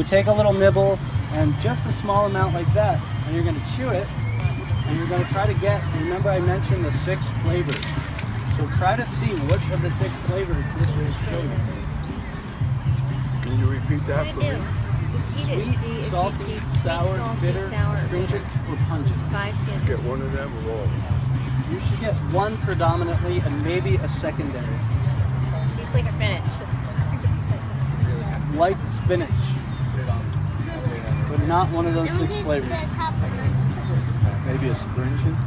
take a little nibble and just a small amount like that, and you're going to chew it, and you're going to try to get, remember I mentioned the 6 flavors. So try to see which of the 6 flavors this will show you. Can you repeat that for me? Just eat it and see Sweet, if salty, you see sweet, sour, salty, bitter, sour, astringent, or pungent. 5 kids. Get one of them or all? You should get one predominantly and maybe a secondary. Tastes like spinach. Like spinach, but not one of those 6 flavors. Maybe astringent?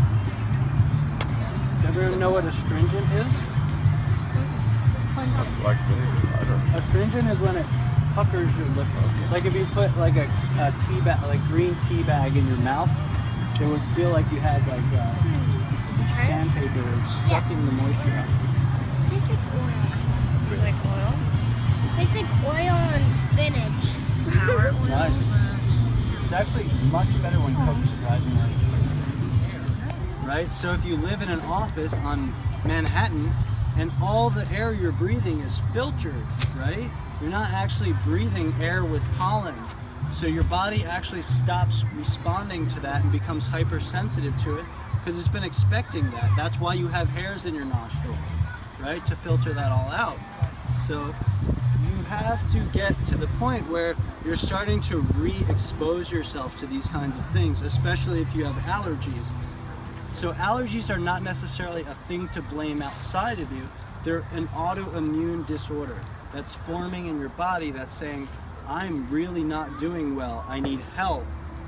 Ever know what astringent is? Like vinegar, I don't know. Astringent is when it puckers your lip. Like if you put like a tea bag, like green tea bag in your mouth, it would feel like you had like sandpaper sucking the moisture out. Tastes like oil. Like oil? Tastes like oil and spinach. Sour oil. Nice. It's actually much better when cooked, surprisingly. Right? So if you live in an office on Manhattan and all the air you're breathing is filtered, right? You're not actually breathing air with pollen. So your body actually stops responding to that and becomes hypersensitive to it because it's been expecting that. That's why you have hairs in your nostrils, right? To filter that all out. So you have to get to the point where you're starting to re-expose yourself to these kinds of things, especially if you have allergies. So allergies are not necessarily a thing to blame outside of you. They're an autoimmune disorder that's forming in your body that's saying, I'm really not doing well, I need help.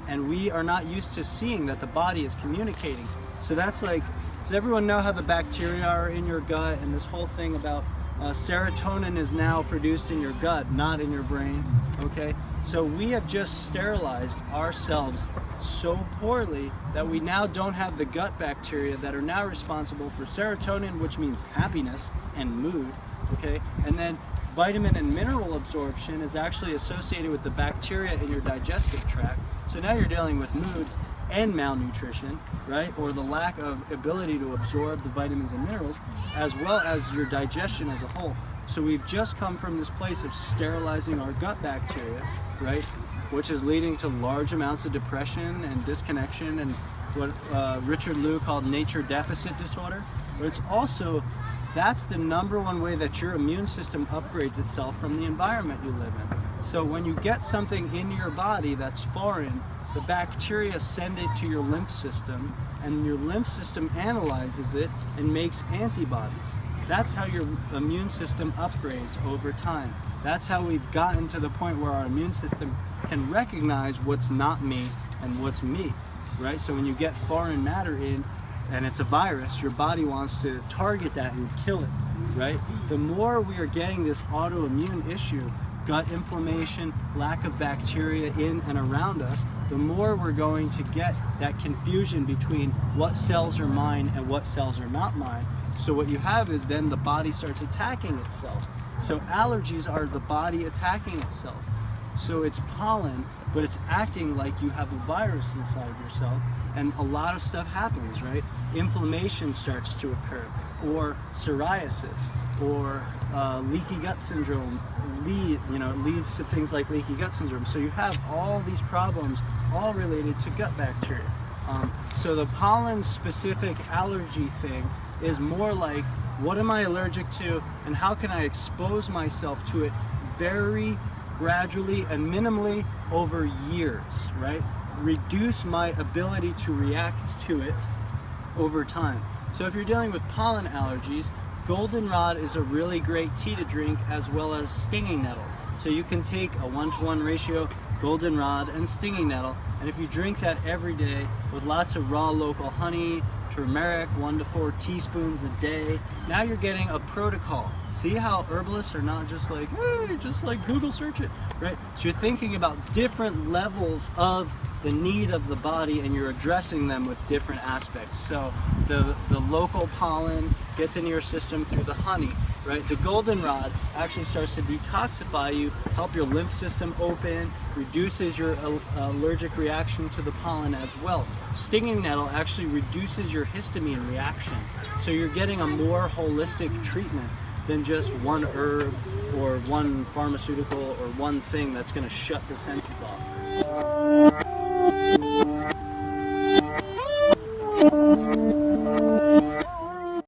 And we are not used to seeing that the body is communicating. So that's like, does everyone know how the bacteria are in your gut and this whole thing about serotonin is now produced in your gut, not in your brain, okay? So we have just sterilized ourselves so poorly that we now don't have the gut bacteria that are now responsible for serotonin, which means happiness and mood, okay? And then vitamin and mineral absorption is actually associated with the bacteria in your digestive tract. So now you're dealing with mood and malnutrition, right? Or the lack of ability to absorb the vitamins and minerals, as well as your digestion as a whole. So we've just come from this place of sterilizing our gut bacteria, right? Which is leading to large amounts of depression and disconnection and what Richard Liu called nature deficit disorder. But it's also, that's the #1 way that your immune system upgrades itself from the environment you live in. So when you get something in your body that's foreign, the bacteria send it to your lymph system, and your lymph system analyzes it and makes antibodies. That's how your immune system upgrades over time. That's how we've gotten to the point where our immune system can recognize what's not me and what's me, right? So when you get foreign matter in, and it's a virus, your body wants to target that and kill it, right? The more we are getting this autoimmune issue, gut inflammation, lack of bacteria in and around us, the more we're going to get that confusion between what cells are mine and what cells are not mine. So what you have is then the body starts attacking itself. So allergies are the body attacking itself. So it's pollen, but it's acting like you have a virus inside of yourself, and a lot of stuff happens, right? Inflammation starts to occur, or psoriasis, or leaky gut syndrome leads to things like leaky gut syndrome. So you have all these problems all related to gut bacteria. So the pollen-specific allergy thing is more like, what am I allergic to, and how can I expose myself to it very gradually and minimally over years, right? Reduce my ability to react to it over time. So if you're dealing with pollen allergies, goldenrod is a really great tea to drink, as well as stinging nettle. So you can take a 1-to-1 ratio goldenrod and stinging nettle, and if you drink that every day with lots of raw local honey, turmeric, 1 to 4 teaspoons a day, now you're getting a protocol. See how herbalists are not just like, hey, just like Google search it, right? So you're thinking about different levels of the need of the body, and you're addressing them with different aspects. So the local pollen gets into your system through the honey, right? The goldenrod actually starts to detoxify you, help your lymph system open, reduces your allergic reaction to the pollen as well. Stinging nettle actually reduces your histamine reaction. So you're getting a more holistic treatment than just one herb or one pharmaceutical or one thing that's going to shut the senses off.